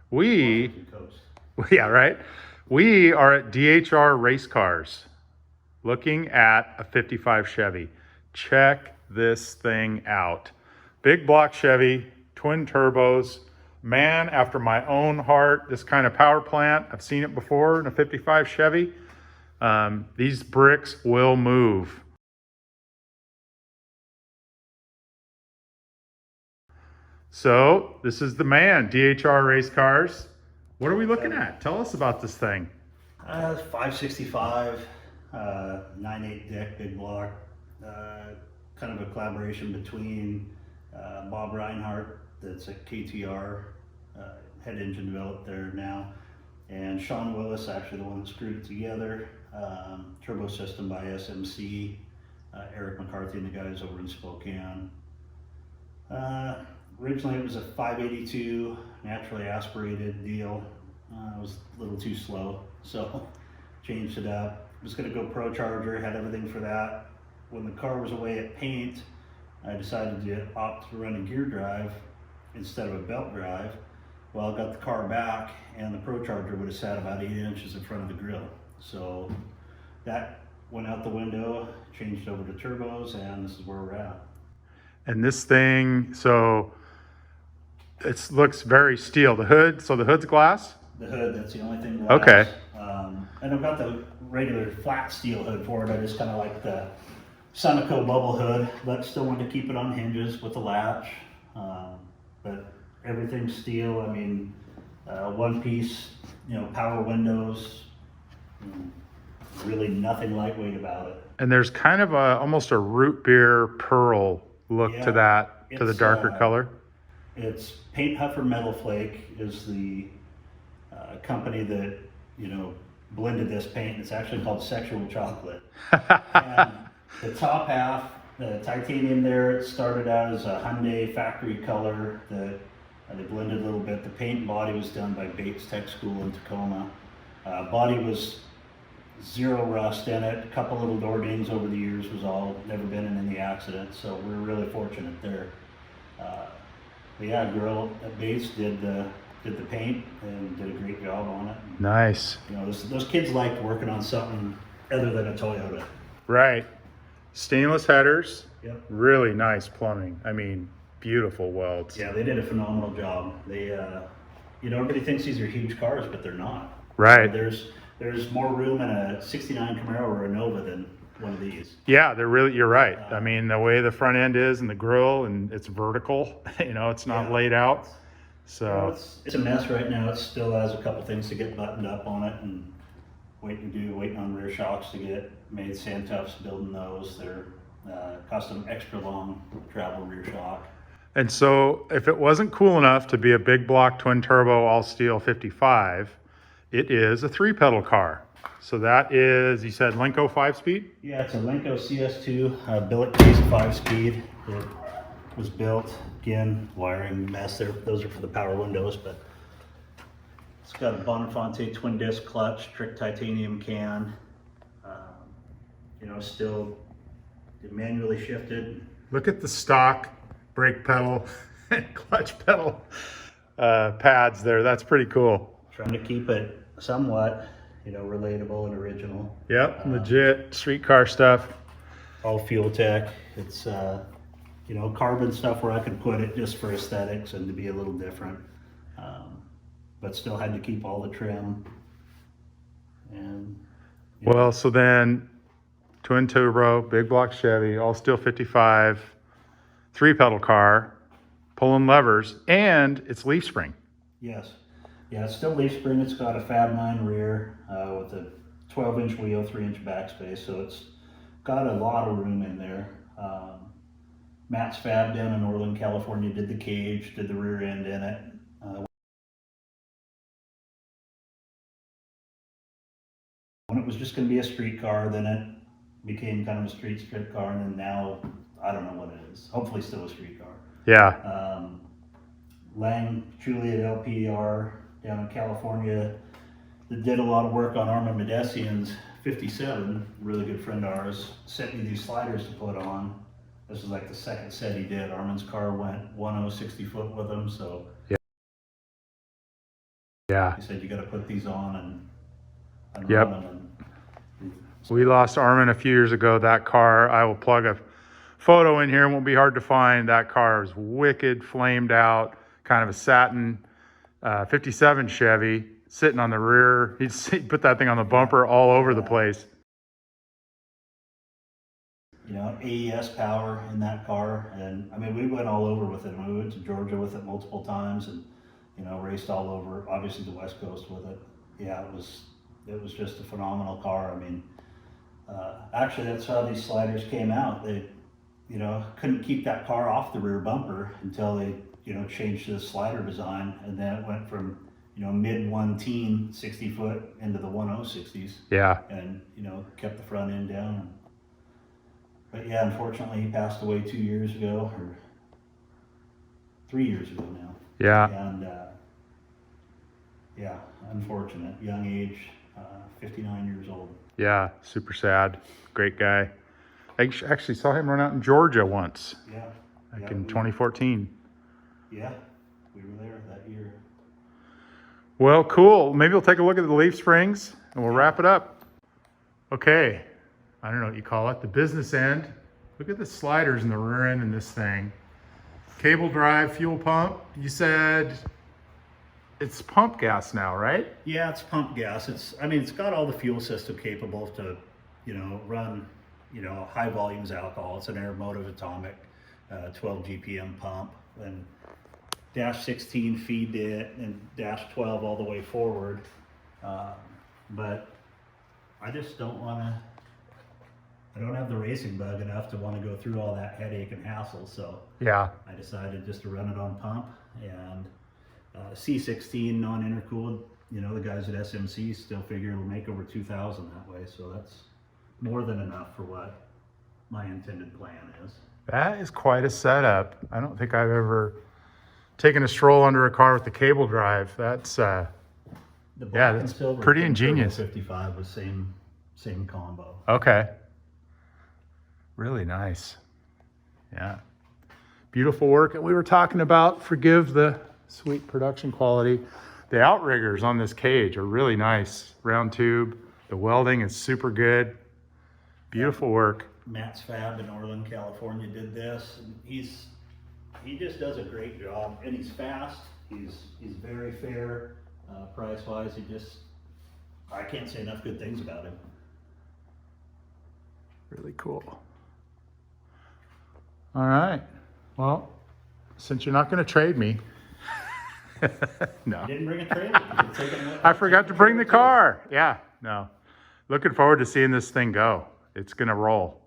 We, yeah, right. We are at DHR Race Cars looking at a 55 Chevy. Check this thing out. Big block Chevy, twin turbos, man after my own heart. This kind of power plant, I've seen it before in a 55 Chevy. These bricks will move. So this is the man, DHR Race Cars. What are we looking at? Tell us about this thing. 565, 9.8 deck, big block. Kind of a collaboration between Bob Reinhardt, that's at KTR, head engine developed there now, and Sean Willis, actually the one that screwed it together. Turbo system by SMC, Eric McCarthy and the guys over in Spokane. Originally it was a 582 naturally aspirated deal. It was a little too slow, so changed it up. Was going to go Pro Charger, had everything for that. When the car was away at paint, I decided to opt to run a gear drive instead of a belt drive. Well, I got the car back and the Pro Charger would have sat about 8 inches in front of the grill. So that went out the window, changed over to turbos, and this is where we're at. And this thing, so it looks very steel. The hood, so the hood's glass? The hood, that's the only thing glass. Okay. And I've got the regular flat steel hood for it. I just kind of like the Sunoco bubble hood, but still want to keep it on hinges with the latch. But everything's steel. I mean, one piece, power windows. Really nothing lightweight about it. And there's kind of almost a root beer pearl look to that, to the darker color. It's Paint Huffer Metal Flake is the company that, blended this paint. It's actually called Sexual Chocolate. And the top half, the titanium there, it started out as a Hyundai factory color that they blended a little bit. The paint and body was done by Bates Tech School in Tacoma. Body was zero rust in it. A couple little door dings over the years was all, never been in any accident. So we're really fortunate there. But yeah, girl at Bates did the paint and did a great job on it. Nice. Those kids liked working on something other than a Toyota. Right. Stainless headers. Yep. Really nice plumbing. I mean, beautiful welds. Yeah, they did a phenomenal job. They, everybody thinks these are huge cars, but they're not. Right. There's more room in a 69 Camaro or a Nova than one of these. Yeah, you're right. I mean, the way the front end is and the grille, and it's vertical, it's not laid out. So it's a mess right now. It still has a couple things to get buttoned up on it and waiting on rear shocks to get made. Santuff's building those. They're custom extra long travel rear shock. And so if it wasn't cool enough to be a big block twin turbo all steel 55, it is a 3-pedal car. So that is, you said Lenco 5-speed? Yeah, it's a Lenco CS2 billet case 5-speed. It was built, again, wiring mess there. Those are for the power windows, but it's got a Boninfante twin disc clutch, trick titanium can. Still manually shifted. Look at the stock brake pedal and clutch pedal pads there. That's pretty cool. Trying to keep it somewhat, relatable and original. Yep, legit streetcar stuff. All FuelTech. It's carbon stuff where I could put it just for aesthetics and to be a little different, but still had to keep all the trim. And well, so then twin turbo, big block Chevy, all steel 55, 3-pedal car, pulling levers, and it's leaf spring. Yes. Yeah, it's still leaf spring. It's got a Fab 9 rear with a 12-inch wheel, 3-inch backspace, so it's got a lot of room in there. Matt's Fab down in Orland, California did the cage, did the rear end in it. When it was just going to be a street car, then it became kind of a street strip car, and then now, I don't know what it is. Hopefully still a street car. Yeah. Lang, Julie at LPR down in California that did a lot of work on Armin Medesian's 57, really good friend of ours, sent me these sliders to put on. This is like the second set he did. Armin's car went 1.0 60 foot with him, so Yeah. He said, you got to put these on and Yep. run them. We lost Armin a few years ago. That car, I will plug a photo in here. It won't be hard to find. That car is wicked, flamed out, kind of a satin 57 Chevy sitting on the rear. He'd put that thing on the bumper all over the place. You know, AES power in that car. And I mean, we went all over with it. I mean, we went to Georgia with it multiple times and, you know, raced all over, obviously the West Coast with it. Yeah, it was just a phenomenal car. I mean, actually that's how these sliders came out. They, you know, couldn't keep that car off the rear bumper until they, you know, changed the slider design. And then it went from, you know, mid 1-teen 60 foot into the 1060s. Yeah. And, you know, kept the front end down. But yeah, unfortunately he passed away 2 years ago, or 3 years ago now. Yeah. And yeah, unfortunate, young age, 59 years old. Yeah, super sad. Great guy. I actually saw him run out in Georgia once. Yeah. Back in 2014. Yeah, we were there that year. Well, cool. Maybe we'll take a look at the leaf springs and we'll wrap it up. Okay. I don't know what you call it. The business end. Look at the sliders in the rear end in this thing. Cable drive, fuel pump. You said it's pump gas now, right? Yeah, it's pump gas. I mean, it's got all the fuel system capable to, you know, run, you know, high volumes of alcohol. It's an Aeromotive atomic, 12 GPM pump, and dash 16 feed it and dash 12 all the way forward. But I just don't want to, I don't have the racing bug enough to want to go through all that headache and hassle. So yeah, I decided just to run it on pump and C16 non-intercooled. You know, the guys at SMC still figure it'll make over 2,000 that way. So that's more than enough for what my intended plan is. that is quite a setup. I don't think I've ever taken a stroll under a car with the cable drive. That's The black yeah, and that's silver pretty Turbo ingenious. 55 was same combo. Okay. Really nice. Yeah. Beautiful work. And we were talking about, forgive the sweet production quality, the outriggers on this cage are really nice. Round tube. The welding is super good. Beautiful work. Matt's Fab in Orland, California did this. And he just does a great job, and he's fast. He's very fair price wise. I can't say enough good things about him. Really cool. All right. Well, since you're not going to trade me. No. You didn't bring a trailer. I forgot to bring the car. Yeah, no. Looking forward to seeing this thing go. It's going to roll.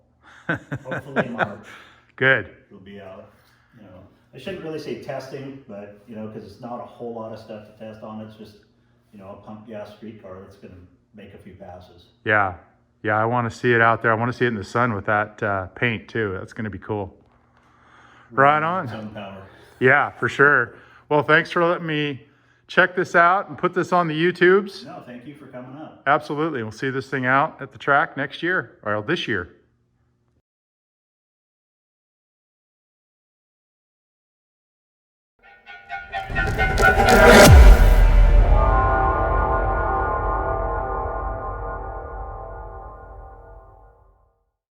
Hopefully March. Good. It'll be out. You know, I shouldn't really say testing, but you know, because it's not a whole lot of stuff to test on. It's just, you know, a pump gas street car that's going to make a few passes. Yeah. Yeah, I want to see it out there. I want to see it in the sun with that paint too. That's going to be cool. Right on. Sun power. Yeah, for sure. Well, thanks for letting me check this out and put this on the YouTubes. No, thank you for coming up. Absolutely. We'll see this thing out at the track next year, or this year.